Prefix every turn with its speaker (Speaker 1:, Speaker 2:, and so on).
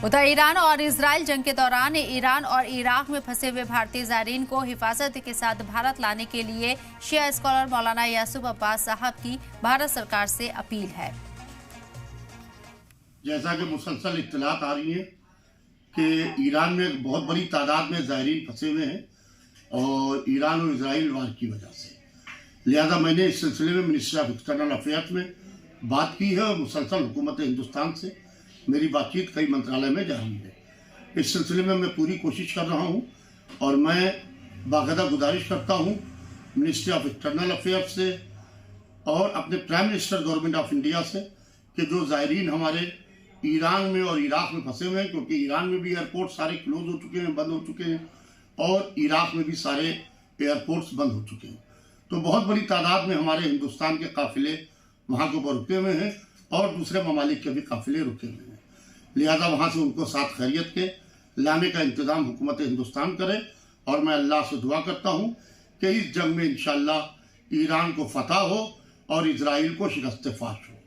Speaker 1: उधर ईरान और इजराइल जंग के दौरान ईरान और इराक में फंसे हुए भारतीय ज़ायरीन को हिफाजत के साथ भारत लाने के लिए शिया स्कॉलर मौलाना यासूफ अब्बास साहब की भारत सरकार से अपील है।
Speaker 2: जैसा कि मुसलसल इत्तलात आ रही है कि ईरान में एक बहुत बड़ी तादाद में ज़ायरीन फंसे हुए हैं और ईरान और इजराइल वार की वजह से, लिहाजा मैंने इस सिलसिले में मिनिस्ट्री ऑफ एक्सटर्नल अफेयर्स में बात की है और मुसलसल हुकूमत हिंदुस्तान से मेरी बातचीत कई मंत्रालय में जारी है। इस सिलसिले में मैं पूरी कोशिश कर रहा हूँ और मैं बाकायदा गुजारिश करता हूँ मिनिस्ट्री ऑफ एक्सटर्नल अफेयर्स से और अपने prime minister government of India से कि जो ज़ायरीन हमारे ईरान में और इराक में फंसे हुए हैं, क्योंकि ईरान में भी एयरपोर्ट सारे क्लोज हो चुके हैं, बंद हो चुके हैं और इराक में भी सारे एयरपोर्ट्स बंद हो चुके हैं, तो बहुत बड़ी तादाद में हमारे हिंदुस्तान के काफिले वहाँ के ऊपर रुके हुए हैं और दूसरे ममालिक के भी काफिले रुके हुए हैं। लिहाजा वहाँ से उनको साथ खैरियत के लाने का इंतज़ाम हुकूमत हिंदुस्तान करे और मैं अल्लाह से दुआ करता हूँ कि इस जंग में इंशाअल्लाह ईरान को फतह हो और इजराइल को शिकस्त फाश हो।